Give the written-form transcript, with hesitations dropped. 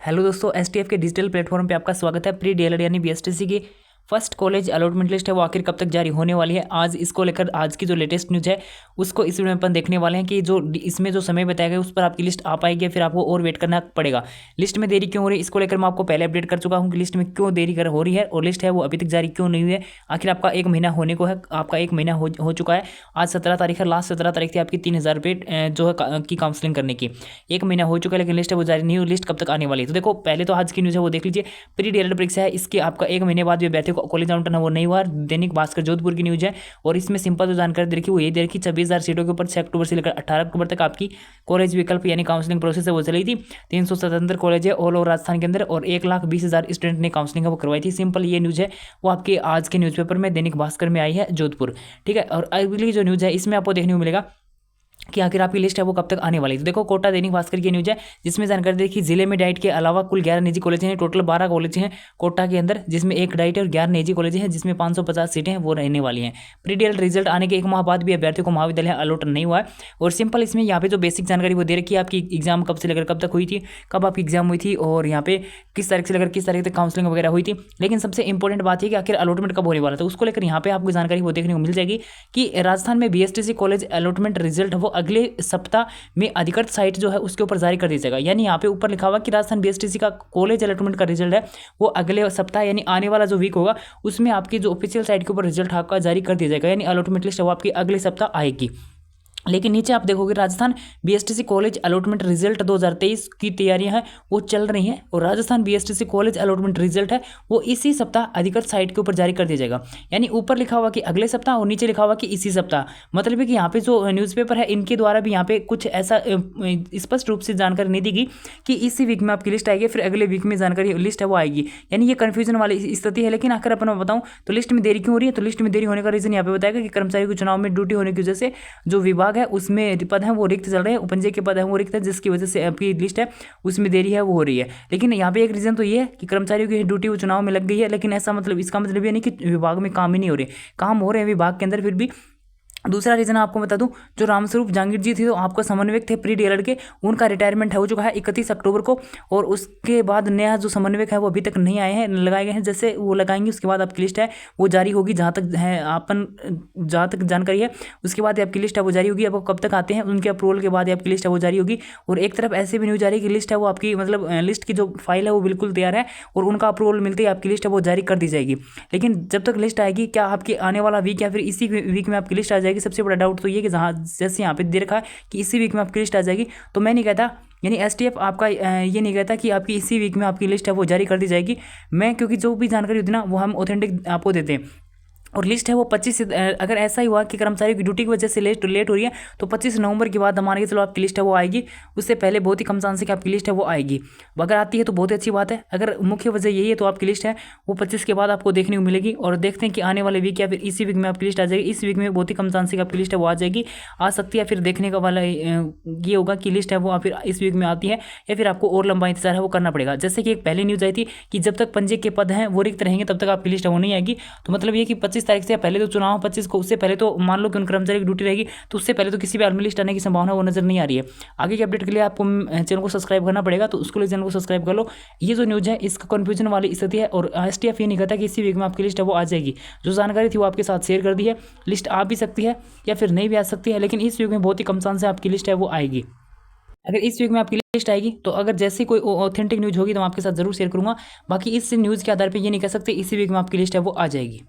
Hello दोस्तों, STF के digital platform पे आपका स्वागत है। प्री डीएलएड यानी बीएसटीसी की फर्स्ट कॉलेज अलॉटमेंट लिस्ट है वो आखिर कब तक जारी होने वाली है। आज इसको लेकर आज की जो लेटेस्ट न्यूज़ है उसको इस वीडियो में अपन देखने वाले हैं कि जो इसमें जो समय बताया गया उस पर आपकी लिस्ट आ पाएगी या फिर आपको और वेट करना पड़ेगा। लिस्ट में देरी क्यों हो रही है इसको लेकर मैं आपको पहले अपडेट कर चुका हूँ कि लिस्ट में क्यों देरी हो रही है और लिस्ट है वो अभी तक जारी क्यों नहीं हुई है। आखिर आपका एक महीना होने को है, आपका एक महीना हो चुका है। आज 17 तारीख है, लास्ट 17 तारीख थी आपकी 3000 रुपये जो है की काउंसलिंग करने की। एक महीना हो चुका है लेकिन लिस्ट है वो जारी नहीं हुई। लिस्ट कब तक आने वाली है तो देखो, पहले तो आज की न्यूज़ है वो देख लीजिए। प्री डीएलएड परीक्षा है, इसके आपका एक महीने बाद भी बैठे कॉलेज आउटन है वो नहीं हुआ। दैनिक भास्कर जोधपुर की न्यूज़ है और इसमें सिंपल जो जानकारी दे रखी वो ये दे रखी 26,000 सीटों के ऊपर 6 अक्टूबर से लेकर 18 अक्टूबर तक आपकी कॉलेज विकल्प यानी काउंसलिंग प्रोसेस है वो चली थी। 377 कॉलेज है ऑल ओवर राजस्थान के अंदर और 1,20,000 स्टूडेंट ने काउंसलिंग है वो करवाई थी। सिंपल ये न्यूज़ है वो आपके आज के न्यूज़पेपर में दैनिक भास्कर में आई है जोधपुर, ठीक है। और अगली जो न्यूज़ है इसमें आपको देखने को मिलेगा कि आखिर आपकी लिस्ट है वो कब तक आने वाली है। तो देखो, कोटा दैनिक भास्कर की न्यूज़ है जिसमें जानकारी देखी जिले में डाइट के अलावा कुल 11 निजी कॉलेज हैं। टोटल 12 कॉलेज हैं कोटा के अंदर, जिसमें एक डाइट और 11 निजी कॉलेज हैं जिसमें 550 सीटें हैं वो रहने वाली हैं। प्री डीएलएड रिजल्ट आने के एक माह बाद भी अभ्यर्थियों को महाविद्यालय अलॉट नहीं हुआ है। और सिंपल इसमें यहाँ पे जो बेसिक जानकारी वो दे रखी है आपकी एग्जाम कब से लेकर कब तक हुई थी, कब आपकी एग्जाम हुई थी और यहाँ पे किस तारीख से लेकर किस तारीख तक काउंसलिंग वगैरह हुई थी। लेकिन सबसे इंपॉर्टेंट बात है कि आखिर अलॉटमेंट कब होने वाला था उसको लेकर यहाँ पे आपको जानकारी वो देखने को मिल जाएगी कि राजस्थान में बीएसटीसी कॉलेज अलॉटमेंट रिजल्ट वो अगले सप्ताह में अधिकृत साइट जो है उसके ऊपर जारी कर दी जाएगा। यानी यहाँ पे ऊपर लिखा हुआ कि राजस्थान बीएसटीसी का कॉलेज अलॉटमेंट का रिजल्ट है वो अगले सप्ताह यानी आने वाला जो वीक होगा उसमें आपकी जो ऑफिशियल साइट के ऊपर रिजल्ट आपका जारी कर दिया जाएगा। यानी अलॉटमेंट लिस्ट वो आपकी अगले सप्ताह आएगी। लेकिन नीचे आप देखोगे Rajasthan BSTC college allotment result 2023 की तैयारियां हैं वो चल रही हैं और Rajasthan BSTC college allotment result है वो इसी सप्ताह अधिकृत साइट के ऊपर जारी कर दिया जाएगा। यानी ऊपर लिखा हुआ कि अगले सप्ताह और नीचे लिखा हुआ कि इसी सप्ताह, मतलब है कि यहाँ पे जो न्यूज़पेपर है इनके द्वारा भी यहाँ पे कुछ ऐसा स्पष्ट रूप से जानकारी नहीं दी गई कि इसी वीक में आपकी लिस्ट आएगी फिर अगले वीक में जानकारी लिस्ट है वो आएगी। यानी ये कन्फ्यूजन वाली स्थिति है। लेकिन आखिर अपन मैं बताऊँ तो लिस्ट में देरी क्यों हो रही है, तो लिस्ट में देरी होने का रीजन यहाँ पे बताएगा कि कर्मचारी के चुनाव में ड्यूटी होने की वजह से जो विभाग है उसमें पद हैं वो रिक्त चल रहे हैं, उपंजे के पद हैं वो रिक्त है जिसकी वजह से आपकी लिस्ट है उसमें देरी है वो हो रही है। लेकिन यहाँ पे एक रीजन तो ये है कि कर्मचारियों की ड्यूटी वो चुनाव में लग गई है। लेकिन ऐसा मतलब इसका मतलब ये नहीं कि विभाग में काम ही नहीं हो रहे, काम हो रहे हैं विभाग के अंदर फिर भी। दूसरा रीजन आपको बता दूं, जो रामस्वरूप जहांगीर जी थे तो आपका समन्वयक थे प्री डीएलएड के, उनका रिटायरमेंट हो चुका है 31 अक्टूबर को और उसके बाद नया जो समन्वयक है वो अभी तक नहीं आए हैं, लगाए गए हैं। जैसे वो लगाएंगे उसके बाद आपकी लिस्ट है वो जारी होगी। जहाँ तक है जहाँ तक जानकारी है उसके बाद आपकी लिस्ट है वो जारी होगी। अब कब तक आते हैं उनके अप्रूवल के बाद आपकी लिस्ट है वो जारी होगी। और एक तरफ ऐसे भी न्यूज़ आ रही है कि लिस्ट है वो आपकी मतलब लिस्ट की जो फाइल है वो बिल्कुल तैयार है और उनका अप्रूवल मिलते ही आपकी लिस्ट है वो जारी कर दी जाएगी। लेकिन जब तक लिस्ट आएगी, क्या आपकी आने वाला वीक या फिर इसी वीक में आपकी लिस्ट आ जाएगी, सबसे बड़ा डाउट तो ये कि जहाँ जैसे यहाँ पे दे रखा है कि इसी वीक में आपकी लिस्ट आ जाएगी, तो मैं नहीं कहता, यानी एसटीएफ आपका ये नहीं कहता कि आपकी इसी वीक में आपकी लिस्ट है वो जारी कर दी जाएगी। मैं क्योंकि जो भी जानकारी होती है ना वो हम ऑथेंटिक आपको देते हैं और लिस्ट है वो 25 अगर ऐसा ही हुआ कि कर्मचारियों की ड्यूटी की वजह से लेट हो रही है तो 25 नवंबर के बाद मान के चलो आपकी लिस्ट है वो आएगी। उससे पहले बहुत ही कम चांस है कि आपकी लिस्ट है वो आएगी। अगर आती है तो बहुत ही अच्छी बात है, अगर मुख्य वजह यही है तो आपकी लिस्ट है वो 25 के बाद आपको देखने को मिलेगी। और देखते हैं कि आने वाले वीक या फिर इसी वीक में आपकी लिस्ट आ जाएगी। इस वीक में बहुत ही कम चांस है कि आपकी लिस्ट है वो आ जाएगी, आ सकती है। फिर देखने का वाला ये होगा कि लिस्ट है वो फिर इस वीक में आती है या फिर आपको और लंबा इंतजार है वो करना पड़ेगा। जैसे कि एक पहले न्यूज़ आई थी कि जब तक पंजे के पद हैं वो रिक्त रहेंगे तब तक आपकी लिस्ट है वो नहीं आएगी। तो मतलब ये कि 25 तारीख से पहले तो चुनाव 25 को, उससे पहले तो मान लो कि उन कर्मचारी की ड्यूटी रहेगी तो उससे पहले तो किसी भी आर्मी लिस्ट आने की संभावना वो नजर नहीं आ रही है। आगे के अपडेट के लिए आपको चैनल को सब्सक्राइब करना पड़ेगा, तो उसके लिए चैनल को सब्सक्राइब कर लो। ये जो न्यूज़ है इसका कन्फ्यूजन वाली स्थिति है और एसटीएफ ये नहीं कहता कि इसी वीक में आपकी लिस्ट है वो आ जाएगी। जो जानकारी थी वो आपके साथ शेयर कर दी है। लिस्ट आ भी सकती है या फिर नहीं भी आ सकती है, लेकिन इस वीक में बहुत ही कम चांस है आपकी लिस्ट है वो आएगी। अगर इस वीक में आपकी लिस्ट आएगी तो अगर जैसे कोई ऑथेंटिक न्यूज़ होगी तो मैं आपके साथ जरूर शेयर करूंगा। बाकी इस न्यूज़ के आधार पर ये नहीं कह सकते इसी वीक में आपकी लिस्ट है वो आ जाएगी।